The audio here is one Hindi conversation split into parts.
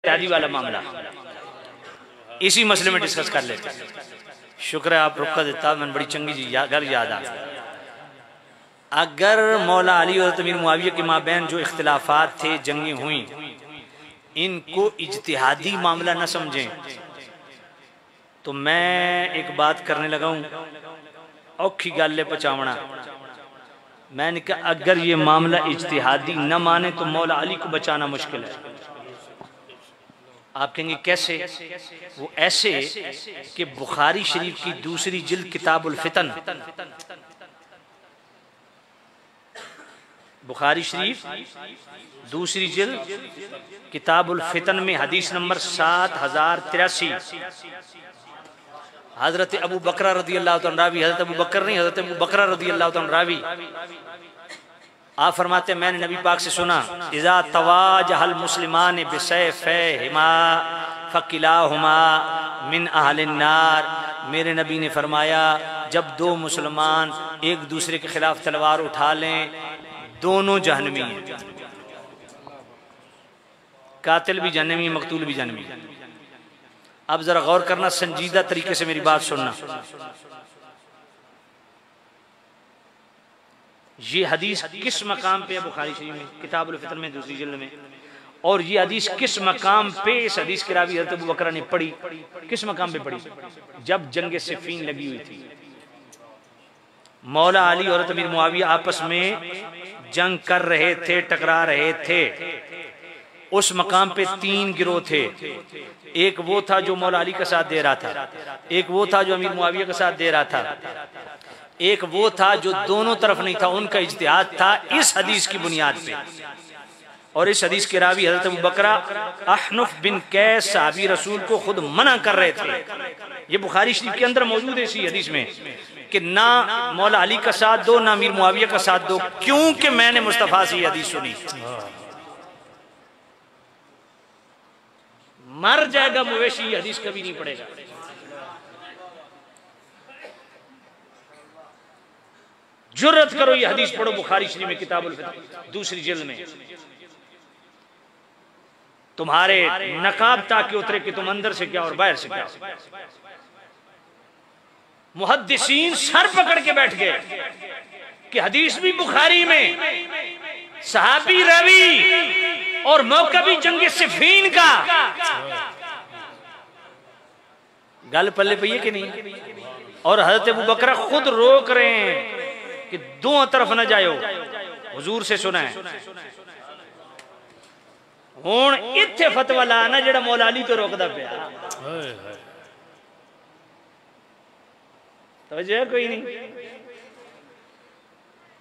इज्तिहादी वाला मामला, इसी मसले में डिस्कस कर लेते हैं। शुक्र है आप रुक देता, मैंने बड़ी चंगी जी गल याद आ गई। अगर मौला अली और अमीर मुआविया के माबैन जो इख्तिलाफात थे, जंगी हुई, इनको इज्तिहादी मामला न समझें तो मैं एक बात करने लगा हूं, औखी गल पचावना। मैंने कहा अगर ये मामला इज्तिहादी न माने तो मौला अली को बचाना मुश्किल है। आप कहेंगे कैसे? वो ऐसे कि बुखारी शरीफ की दूसरी जिल्द किताबुल फितन, बुखारी शरीफ दूसरी जिल्द किताबुल फितन में हदीस नंबर 7083, हजरत अबू बकरा रदी अल्लाह तआला रावी, हजरत अबू बकर नहीं, हजरत अबू बकरा रदी अल्लाह तआला रावी, आप फरमाते मैंने नबी पाक से सुना, इज़ा तवाजहल मुस्लिमान बिसैफिहिमा फकिलाहुमा मिन अहलिन नार। मेरे नबी ने फरमाया जब दो मुसलमान एक दूसरे के खिलाफ तलवार उठा लें, दोनों जहन्नमी हैं, कातिल भी जहन्नमी, मकतूल भी जहन्नमी। अब जरा गौर करना, संजीदा तरीके से मेरी बात सुनना। ये हदीस किस मकाम पे है बुखारी शरीफ में, किताबुल फितन में दूसरी जिल्द में, और ये हदीस किस मकाम पे इस हदीस की रावी हज़रत अबू बकरा ने पढ़ी, किस मकाम पे पढ़ी? जब जंग सिफ़ीन लगी हुई थी, मौला अली और अमीर मुआविया आपस में जंग कर रहे थे, टकरा रहे थे। उस मकाम पे तीन गिरोह थे, एक वो था जो मौला अली का साथ दे रहा था, एक वो था जो अमीर मुआविया का साथ दे रहा था, एक वो था जो दोनों तरफ नहीं था, उनका इज्तिहाद था इस हदीस की बुनियाद पे। और इस हदीस के रावी हज़रत अबू बकरा अहनुफ बिन कैस साहबी रसूल को खुद मना कर रहे थे। ये बुखारी शरीफ के अंदर मौजूद है इसी हदीस में कि ना मौला अली का साथ दो, ना अमीर मुआविया का साथ दो, क्योंकि मैंने मुस्तफा से ये हदीस सुनी। मर जाएगा मवेशी, ये हदीस कभी नहीं पड़ेगा। जुर्रत करो ये हदीस पढ़ो बुखारी शरीफ में किताबुल फितन दूसरी जिल्द में, तुम्हारे नकाब ताकि उतरे कि तुम अंदर से क्या और बाहर से क्या। मुहद्दिसीन सर पकड़ के बैठ गए कि हदीस भी बुखारी में, सहाबी रवी और मौका भी जंग सिफ़ीन का। गल पल्ले पई है कि नहीं? और हजरत अबू बकरा खुद रोक रहे हैं कि दोनों तरफ न जाओ, हुजूर से सुना है। हुण इत्थे फतवा लाना जेड़ा मौला अली तो रोकदा पिया, तवज्जो कोई नहीं।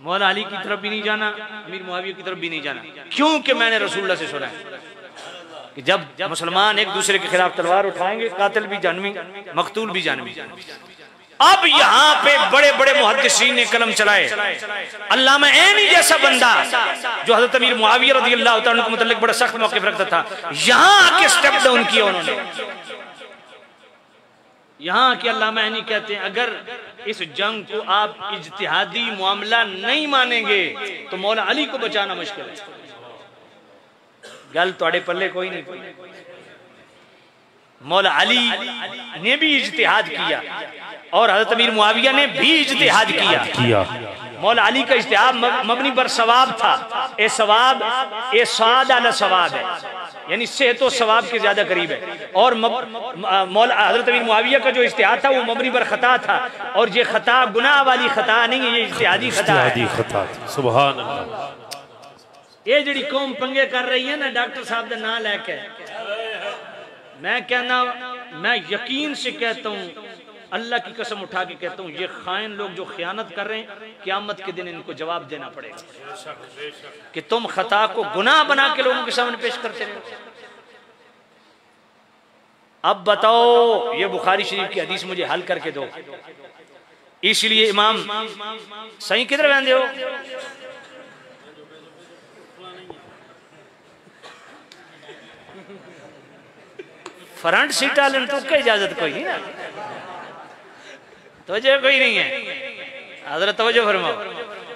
मौला अली की तरफ भी नहीं जाना, अमीर मुआविया की तरफ भी नहीं जाना, क्योंकि मैंने रसूलुल्लाह से सुना है कि जब मुसलमान एक दूसरे के खिलाफ तलवार उठाएंगे, कातिल भी जानवी, मकतूल भी जानवी। अब यहाँ पे बड़े बड़े मुहद्दिसीन ने कलम चलाए। अल्लामा ऐनी जैसा बंदा जो हजरत अमीर मुआविया रज़ियल्लाहु ताला के मुतल्लिक बड़ा सख्त मौक़िफ़ रखता था, यहाँ आके स्टेप डाउन किया उन्होंने। यहाँ के अल्लामा ऐनी कहते हैं अगर इस जंग को आप इज्तिहादी मामला नहीं मानेंगे तो मौला अली को बचाना मुश्किल है। गल तोड़े पल्ले कोई नहीं। मौला अली ने भी इज्तिहाद किया और हज़रत अमीर मुआविया ने भी इज्तिहाद किया। मौला अली का इज्तिहाद मबनी पर सवाब था। ए सवाब ए साद अला सवाब है, यानी सेहत और सवाब के ज्यादा करीब है। और मौला हज़रत अमीर मुआविया का जो इज्तिहाद था वो मबनी पर खता था, और ये खता गुनाह वाली खता नहीं है, ये इज्तिहादी खता है। सुभान अल्लाह। ये जड़ी कौम पंगे कर रही है ना डॉक्टर साहब का नाम लेके, मैं कहना, मैं यकीन से कहता हूँ, अल्लाह की कसम उठा के कहता हूँ, ये खाइन लोग जो खयानत कर रहे हैं, क़यामत के दिन इनको जवाब देना पड़ेगा कि तुम खता को गुनाह बना के लोगों के सामने पेश करते रहे। अब बताओ, ये बुखारी शरीफ की हदीस मुझे हल करके दो। इसलिए इमाम सही किधर बहन हो, फ्रंट सीट वाले तो क्या इजाजत कोई नहीं ना, तवज्जो कोई नहीं है। हजरत तवज्जो फरमाओ,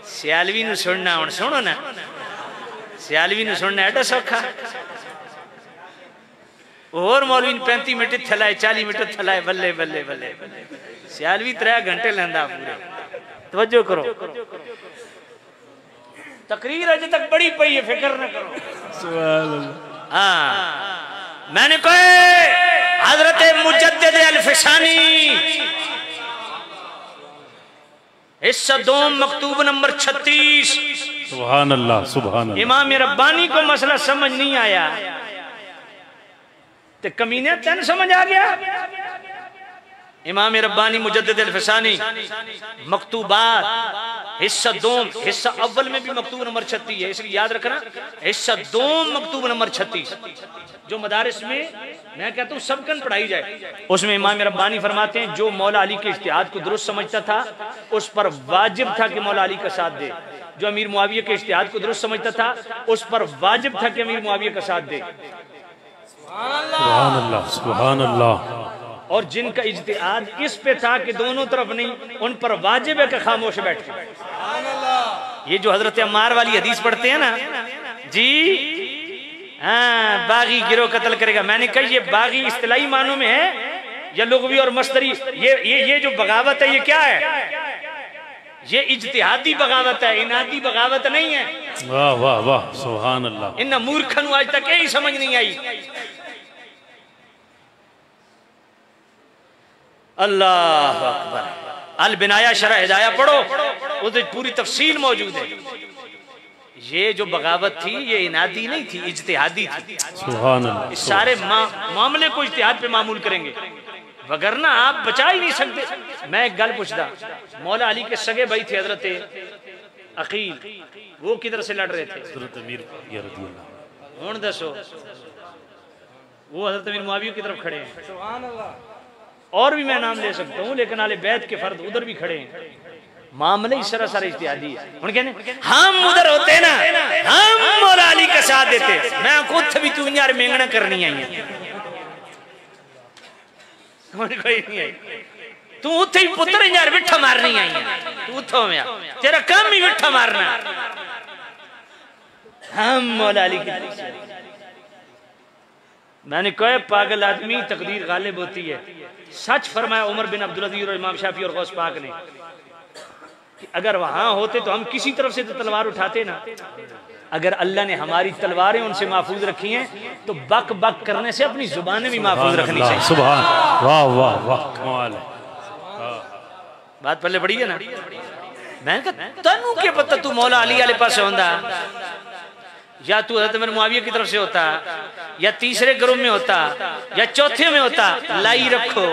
सियालवी नु सुनना, हुण सुनो ना, सियालवी नु सुनना एडा सौखा। और मौलवी 35 मिनट थलाए 40 मिनट थलाए बल्ले बल्ले बल्ले सियालवी 3 घंटे लेंदा पूरे। तवज्जो करो, तकरीर अजे तक बड़ी पई है, फिक्र न करो। हाँ मैंने कहे हजरत मुजद्दिद अल-फिसानी हिस्सा 2 मकतूब नंबर 36। सुभान अल्लाह सुभान अल्लाह। इमाम रब्बानी को मसला समझ नहीं आया तो कमीने तेन समझ आ गया। इमाम रब्बानी मुजद्दिद अल-फिसानी मकतूबात हिस्सा 2, हिस्सा अव्वल में भी मकतूब नंबर 36 है, इसलिए याद रखना हिस्सा 2 मकतूब नंबर 36 जो मदारिस में मैं कहता हूँ सबकन पढ़ाई जाए। उसमें इमाम रब्बानी फरमाते हैं जो मौला अली के इज्तिहाद को दुरुस्त समझता था उस पर वाजिब था कि मौला अली का साथ दे, जो अमीर मुआविया के इज्तिहाद को दुरुस्त समझता था उस पर वाजिब था कि अमीर मुआविया का साथ दे। सुभान अल्लाह सुभान अल्लाह। और जिनका इज्तिहाद इस पे था कि दोनों तरफ नहीं, उन पर वाजिब है कि खामोश बैठे। ये जो हजरत अम्मार वाली हदीस पढ़ते हैं ना जी, हाँ बागी गिरोह कत्ल करेगा, मैंने कहा ये बागी इस्तिलाही मानों में है या लुग़वी और मस्तरी। ये जो बगावत है ये क्या है? ये इज्तिहादी बगावत है, इनादी बगावत नहीं है। वाह वाह वाह सुभान अल्लाह। इन मूर्खन आज तक यही समझ नहीं आई। अल्लाह अकबर। अल बिनाया शरह हिदाया पढ़ो, उस पूरी तफसील मौजूद है। ये जो बगावत थी ये इनादी नहीं थी, इज्तिहादी थी। सुभान अल्लाह। इस सारे मामले को इज्तिहाद पे मामूल करेंगे, वगरना आप बचा ही नहीं सकते। मैं एक गल पूछता, मौला अली के सगे भाई थे हजरत अकील, वो किधर से लड़ रहे थे? हजरत अमीर हूं दसो, वो हजरत अमीर मुआविया की तरफ खड़े हैं। और भी मैं नाम ले सकता हूँ, लेकिन आले बैत के फर्द उधर भी खड़े हैं। मामले इस तरह सारे इज्तिहादी है। उनके हम उधर होते ना, हम मौला अली का साथ देते, मैं खुद भी तू यार मेंगना करनी आई है, कोई नहीं आई, तू उथे ही पुत्र यार विठा मारनी आई है, तू उठो में तेरा काम ही विठा मारना। हम मौला अली की, मैंने कहा पागल आदमी तकदीर गालिब होती है। सच फरमाया उमर बिन अब्दुल अजीज और इमाम शाफी और गौस पाक ने कि अगर वहां होते तो हम किसी तरफ से तो तलवार उठाते ना। अगर अल्लाह ने हमारी तलवारें उनसे महफूज रखी हैं तो बक बक करने से अपनी जुबानें भी महफूज रखनी चाहिए। सुभान वाह वाह वाह कमाल है। बात पहले बड़ी है ना। मैं तनु के पता तू मौला अली वाले पास होंदा, या तू हजरत अमीर मुआविया की तरफ से होता, या तीसरे ग्रुप में होता, या चौथे में होता, लाई रखो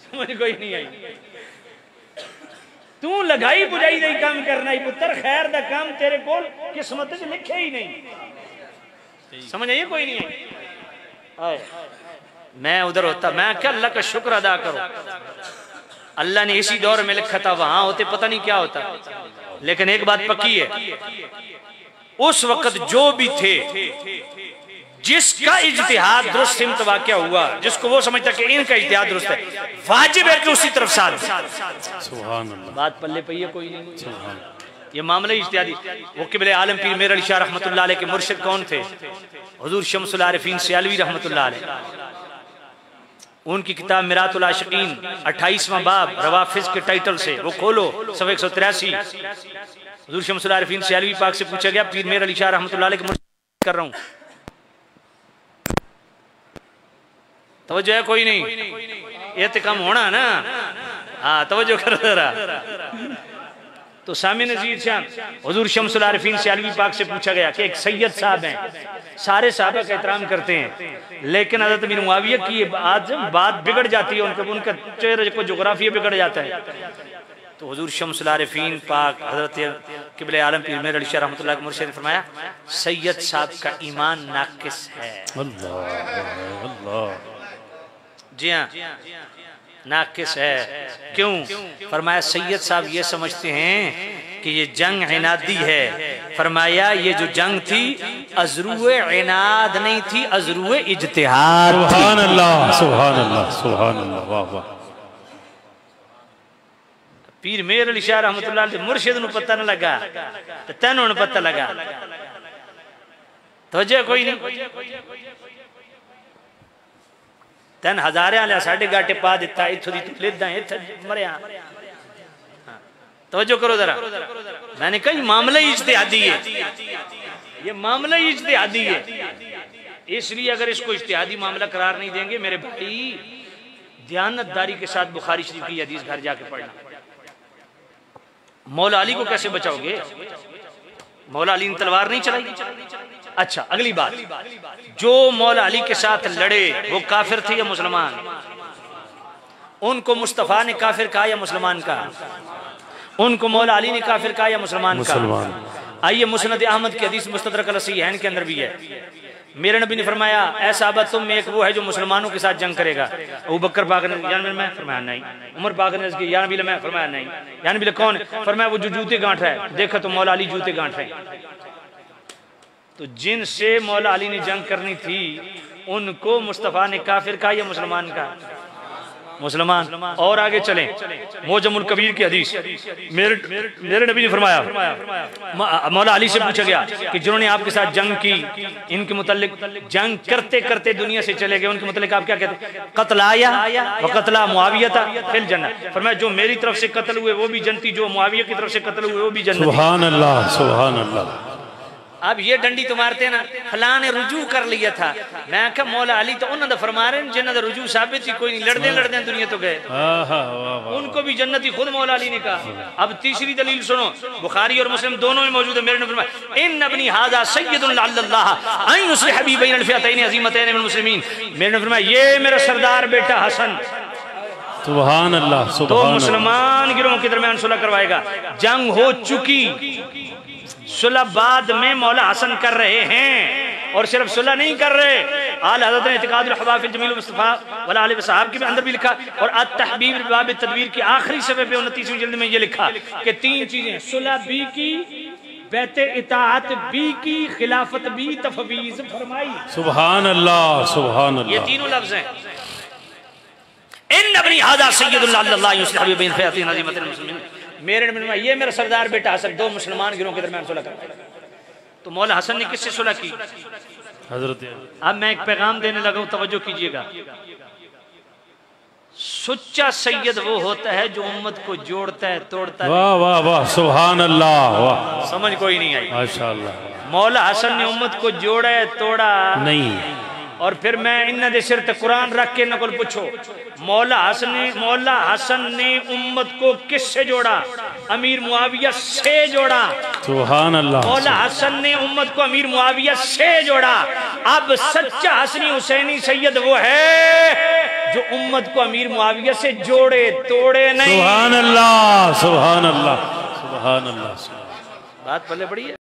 समझ कोई नहीं आई। तू लगाई बुझाई नहीं काम करना ही पुत्र, खैर दा काम तेरे को किस्मत च लिखे ही नहीं। समझ आइए कोई नहीं आई। मैं उधर होता, मैं क्या अल्लाह का शुक्र अदा करो, अल्लाह ने इसी दौर में लिखा था, वहां होते पता नहीं क्या होता। लेकिन एक बात पक्की है, उस वक्त जो भी थे जिसका इज्तिहाद दुरुस्त सिमत वाक़या हुआ, जिसको वो समझता कि इनका इज्तिहाद दुरुस्त है, वाजिब है कि उसी तरफ साथ। सुभान अल्लाह। बात पल्ले पे ये कोई नहीं। ये मामला इज्तिहादी। वो क़िबले आलम पीर मेर अली शाह रहमतुल्लाह अलैह के मुर्शिद कौन थे? हुजूर शम्सुल आरिफीन सियालवी रहमतुल्लाह अलैह। उनकी किताब मिरातुल आशिकीन 28वां बाब रवाफिज के टाइटल से वो खोलो, सफ़ा 183। हुजूर शम्सुल आरिफीन सियालवी पाक से पूछा गया, पीर मेर अली शाह रहमतुल्लाह अलैह के मुर्शिद कर रहा हूँ, तवज्जो है कोई नहीं? ये तो कम होना ना। हाँ तवज्जो कर जरा। तो सामी नज़ीर शाह हुजूर शम्सुल आरिफीन सियालवी पाक से पूछा गया कि एक सैयद साहब हैं, सारे साहबा का एहतराम करते हैं, लेकिन हज़रत अमीर मुआविया की आज बात बिगड़ जाती है, उनका चेहरे को जोग्राफिया बिगड़ जाता है। तो हुजूर शम्सुल आरिफीन पाक हज़रत क़िबले आलम पीर मेर अली शाह रहमतुल्लाह के मुर्शिद ने फरमाया, सैयद साहब का ईमान नाकिस है। अल्लाह अल्लाह। जी हाँ नाकिस है। क्यों? फरमाया सैयद साहब ये समझते हैं कि ये जंग इनादी है। फरमाया ये जो जंग थी अजरूए इनाद नहीं थी, अजरूए इज्तिहाद। सुभान अल्लाह सुभान अल्लाह सुभान अल्लाह वाह वाह। पीर मेर अली शाह रहमतुल्लाह अलैह मुर्शिद नु पता न लगा तो तेन हुण पता लगा। तवज्जो कोई नहीं। 3000 वाले साढ़े गाटे पा दिता, इथों दी तू लेदा इथे मरिया। तवज्जो करो जरा, मैंने कहा मामला ही इज्तिहादी है, ये मामला ही इज्तिहादी है। इसलिए अगर इसको इज्तिहादी मामला करार नहीं देंगे मेरे भाई, दयानतदारी के साथ बुखारी शरीफ की हदीस घर जाके पढ़ना। मौला अली को कैसे बचाओगे? मौला अली ने तलवार नहीं चलाई। अच्छा अगली बात, जो मौला अली के साथ लड़े वो काफिर थे या मुसलमान? उनको मुस्तफा ने काफिर कहा या मुसलमान कहा? उनको मौला अली ने काफिर कहा या मुसलमान कहा? आइए मुस्नद अहमद की हदीस मुस्तदरक अलसहीहैन के अंदर भी है। मेरे नबी ने फरमाया, ऐसा अब तुम में एक वो है जो मुसलमानों के साथ जंग करेगा। अबू बकर पाक ने या नबी मैं फरमाया नहीं। उमर पाक ने या नबी मैं फरमाया नहीं। या नबी कौन? फरमाया वो जो जूते गांठ रहा है। देखा तो मौला अली जूते गांठ रहे। तो जिनसे मौला अली ने जंग करनी थी उनको मुस्तफा ने काफिर कहा या मुसलमान कहा? मुसलमान। और आगे चलें, मोजमुल कबीर की हदीस, मेरे नबी ने फरमाया, मौला अली से पूछा गया कि जिन्होंने आपके साथ जंग की, इनके मुतालिक जंग करते करते दुनिया से चले गए, उनके मुतालिक आप क्या कहते? कत्लाया व कत्ला मुआविया फिल जन्नत। फरमाया जो मेरी तरफ से कत्ल हुए वो भी जन्नती, जो मुआविया की तरफ से कत्ल हुए वो भी जन्नती। सुभान अल्लाह, सुभान अल्लाह। अब ये डंडी तो मारते ना, फलां ने रुजू कर लिया था। मैं कहा मौला अली तो उन्होंने फरमा रहे जिन्होंने रुजू साबित ही कोई नहीं, लड़ते लड़ते दुनिया तो गए, उनको भी जन्नती खुद मौला अली ने कहा। अब तीसरी दलील सुनो, बुखारी और मुस्लिम दोनों में मौजूद है। मेरे ने फरमाया इन अबनी हाजा सय्यदुन लअल्लाह अन युस्लिह बी बैन अल-फिअतैन अज़ीमतैन मिनल मुस्लिमीन। मेरे ने फरमाया ये मेरा सरदार बेटा हसन, सुभान अल्लाह, सुभान तो मुसलमान गिरोह के दरमियान सुलह करवाएगा। जंग हो चुकी, सुलह बाद में मौला हसन कर रहे हैं, और सिर्फ सुलह नहीं कर रहे। आल हज़रत ने इतिकादुल हवा फिल जमील मुस्तफा वला आले वसहाब के अंदर भी लिखा, और अत-तहबीब बाब तदबीर की आखिरी सफ़े पे 29वीं जिल्द में ये लिखा कि 3 चीजें, सुलह भी की, बैत इताअत भी की, खिलाफत भी तफवीज़ फरमाई। सुभान अल्लाह, सुभान अल्लाह। ये तीनों लफ्ज़ हैं। इन अबनी हाजा सय्यदुन लअल्लाह युस्लिह बी बैन फिअतैन अज़ीमतैन मिनल मुस्लिमीन। मेरे नबी ने ये मेरा सरदार बेटा हसन, 2 मुसलमान गिरोह के दरमियान सुलह करवाएगा। तो मौला हसन ने किससे सुलह की? हजरत। अब मैं एक पैगाम देने लगा हूं, तवज्जो कीजिएगा। सच्चा सैयद वो होता है जो उम्मत को जोड़ता है, तोड़ता है। वाह वाह वाह, सुभान अल्लाह, वाह। समझ कोई नहीं आई? माशाअल्लाह। मौला हसन ने उम्मत को जोड़ा है, तोड़ा नहीं। और फिर मैं इन्ना दे सिर ते कुरान रख के नकल पूछो, मौला हसन ने उम्मत को किससे जोड़ा? अमीर मुआविया से जोड़ा। सुभान अल्लाह। मौला हसन ने उम्मत को अमीर मुआविया से जोड़ा। अब सच्चा हसनी हुसैनी सैयद वो है जो उम्मत को अमीर मुआविया से जोड़े, तोड़े नहीं। सुभान अल्लाह, सुभान अल्लाह, सुभान अल्लाह। बात पल्ले पड़ी है।